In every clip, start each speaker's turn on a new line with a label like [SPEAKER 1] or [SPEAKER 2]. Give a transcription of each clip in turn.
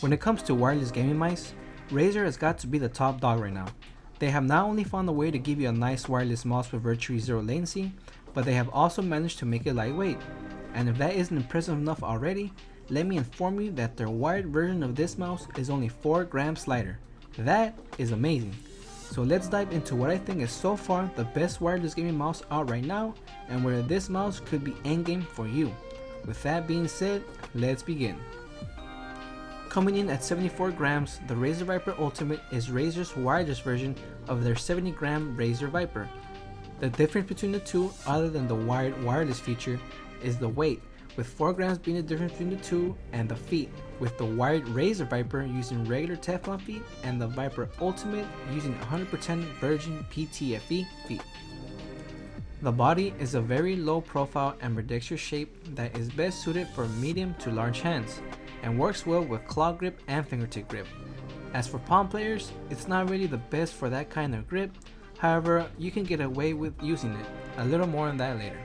[SPEAKER 1] When it comes to wireless gaming mice, Razer has got to be the top dog right now. They have not only found a way to give you a nice wireless mouse with virtually zero latency, but they have also managed to make it lightweight. And if that isn't impressive enough already, let me inform you that their wired version of this mouse is only 4 grams lighter. That is amazing. So let's dive into what I think is so far the best wireless gaming mouse out right now, and where this mouse could be endgame for you. With that being said, let's begin. Coming in at 74 grams, the Razer Viper Ultimate is Razer's wireless version of their 70 gram Razer Viper. The difference between the two, other than the wired wireless feature, is the weight, with 4 grams being the difference between the two, and the feet, with the wired Razer Viper using regular Teflon feet and the Viper Ultimate using 100% virgin PTFE feet. The body is a very low profile ambidextrous shape that is best suited for medium to large hands, and works well with claw grip and fingertip grip. As for palm players, it's not really the best for that kind of grip, however you can get away with using it. A little more on that later.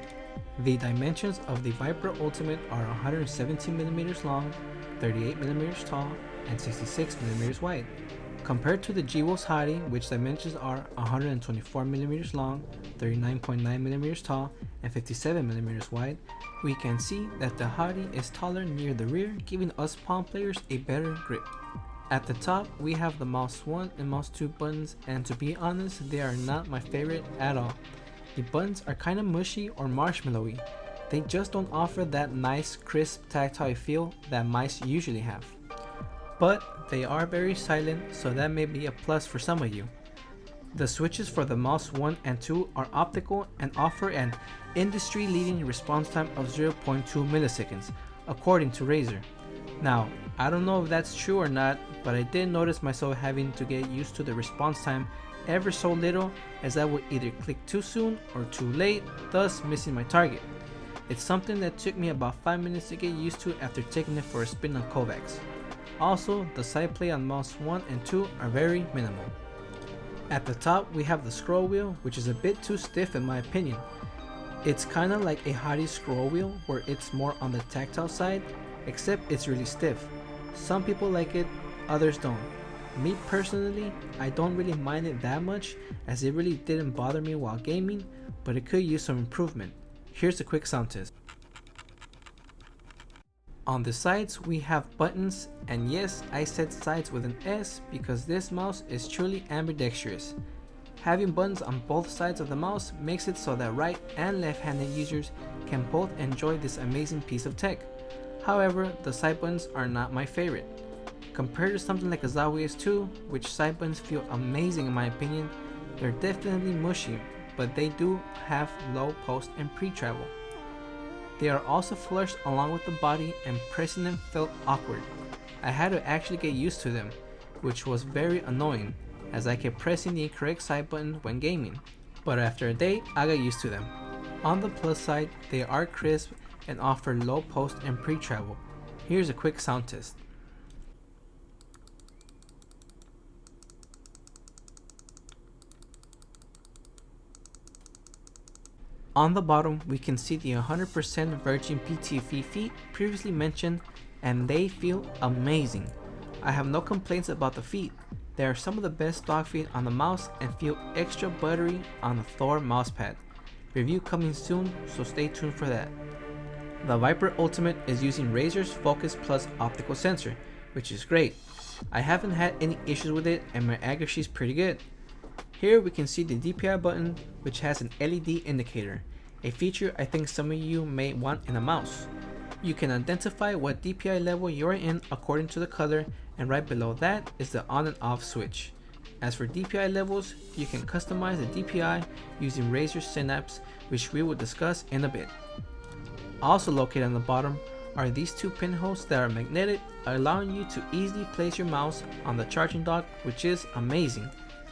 [SPEAKER 1] The dimensions of the Viper Ultimate are 117mm long, 38mm tall, and 66mm wide. Compared to the GWO's Hati, which dimensions are 124mm long, 39.9mm tall, and 57mm wide, we can see that the Hati is taller near the rear, giving us palm players a better grip. At the top, we have the mouse 1 and mouse 2 buttons, and to be honest, they are not my favorite at all. The buttons are kinda mushy or marshmallowy. They just don't offer that nice, crisp, tactile feel that mice usually have. But they are very silent, so that may be a plus for some of you. The switches for the mouse 1 and 2 are optical and offer an industry-leading response time of 0.2 milliseconds, according to Razer. Now, I don't know if that's true or not, but I did notice myself having to get used to the response time ever so little, as I would either click too soon or too late, thus missing my target. It's something that took me about 5 minutes to get used to after taking it for a spin on Kovacs. Also, the side play on mouse 1 and 2 are very minimal. At the top, we have the scroll wheel, which is a bit too stiff in my opinion. It's kinda like a Hati scroll wheel, where it's more on the tactile side, except it's really stiff. Some people like it, others don't. Me personally, I don't really mind it that much, as it really didn't bother me while gaming, but it could use some improvement. Here's a quick sound test. On the sides, we have buttons, and yes, I said sides with an S because this mouse is truly ambidextrous. Having buttons on both sides of the mouse makes it so that right and left-handed users can both enjoy this amazing piece of tech. However, the side buttons are not my favorite. Compared to something like a Zowie S2, which side buttons feel amazing in my opinion, they're definitely mushy, but they do have low post and pre-travel. They are also flushed along with the body, and pressing them felt awkward. I had to actually get used to them, which was very annoying, as I kept pressing the incorrect side button when gaming. But after a day, I got used to them. On the plus side, they are crisp and offer low post and pre-travel. Here's a quick sound test. On the bottom, we can see the 100% virgin PTFE feet previously mentioned, and they feel amazing. I have no complaints about the feet. They are some of the best dog feet on the mouse and feel extra buttery on the Thor mousepad. Review coming soon, so stay tuned for that. The Viper Ultimate is using Razer's Focus Plus optical sensor, which is great. I haven't had any issues with it, and my accuracy is pretty good. Here we can see the DPI button, which has an LED indicator, a feature I think some of you may want in a mouse. You can identify what DPI level you are in according to the color, and right below that is the on and off switch. As for DPI levels, you can customize the DPI using Razer Synapse, which we will discuss in a bit. Also located on the bottom are these two pinholes that are magnetic, allowing you to easily place your mouse on the charging dock, which is amazing.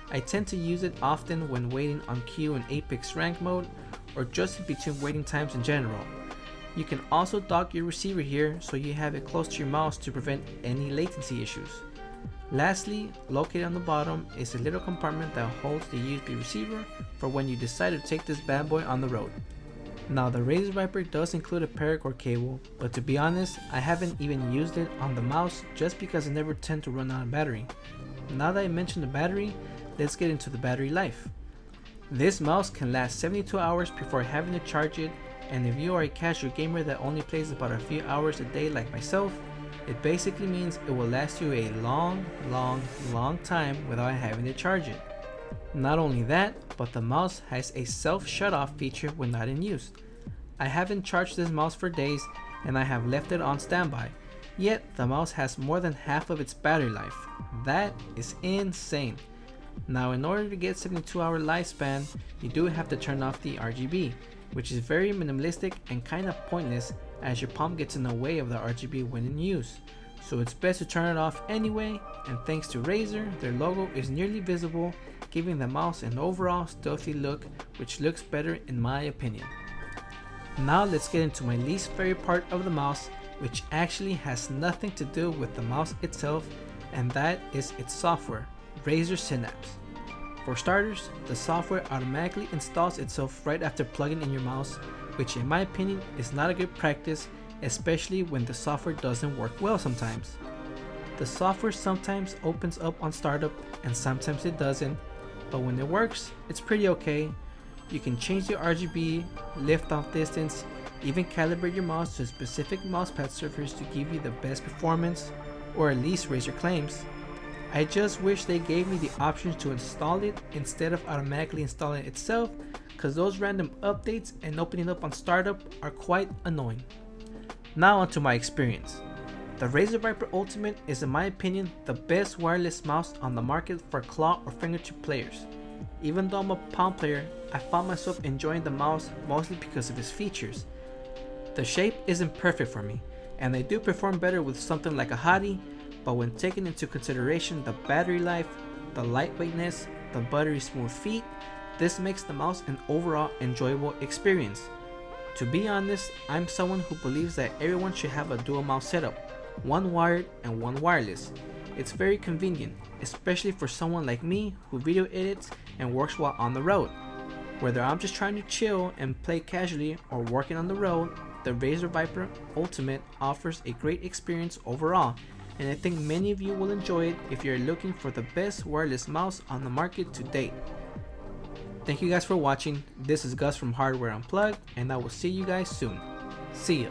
[SPEAKER 1] I tend to use it often when waiting on queue in Apex rank mode, or just between waiting times in general. You can also dock your receiver here so you have it close to your mouse to prevent any latency issues. Lastly, located on the bottom is a little compartment that holds the USB receiver for when you decide to take this bad boy on the road. Now the Razer Viper does include a paracord cable, but to be honest, I haven't even used it on the mouse just because I never tend to run out of battery. Now that I mentioned the battery, let's get into the battery life. This mouse can last 72 hours before having to charge it, and if you are a casual gamer that only plays about a few hours a day like myself, it basically means it will last you a long time without having to charge it. Not only that, but the mouse has a self shut-off feature when not in use. I haven't charged this mouse for days and I have left it on standby, yet the mouse has more than half of its battery life. That is insane. Now in order to get 72-hour lifespan, you do have to turn off the RGB, which is very minimalistic and kind of pointless as your palm gets in the way of the RGB when in use. So it's best to turn it off anyway, and thanks to Razer, their logo is nearly visible, giving the mouse an overall stealthy look, which looks better in my opinion. Now let's get into my least favorite part of the mouse, which actually has nothing to do with the mouse itself, and that is its software, Razer Synapse. For starters, the software automatically installs itself right after plugging in your mouse, which in my opinion is not a good practice, especially when the software doesn't work well sometimes. The software sometimes opens up on startup and sometimes it doesn't, but when it works, it's pretty okay. You can change the RGB, lift off distance, even calibrate your mouse to a specific mousepad surface to give you the best performance, or at least Razer claims. I just wish they gave me the option to install it instead of automatically installing it itself, cause those random updates and opening up on startup are quite annoying. Now onto my experience. The Razer Viper Ultimate is in my opinion the best wireless mouse on the market for claw or fingertip players. Even though I'm a palm player, I found myself enjoying the mouse mostly because of its features. The shape isn't perfect for me, and they do perform better with something like a Hati, but when taking into consideration the battery life, the lightweightness, the buttery smooth feet, this makes the mouse an overall enjoyable experience. To be honest, I'm someone who believes that everyone should have a dual mouse setup, one wired and one wireless. It's very convenient, especially for someone like me who video edits and works while on the road. Whether I'm just trying to chill and play casually or working on the road, the Razer Viper Ultimate offers a great experience overall, and I think many of you will enjoy it if you're looking for the best wireless mouse on the market to date. Thank you guys for watching. This is Gus from Hardware Unplugged, and I will see you guys soon. See ya.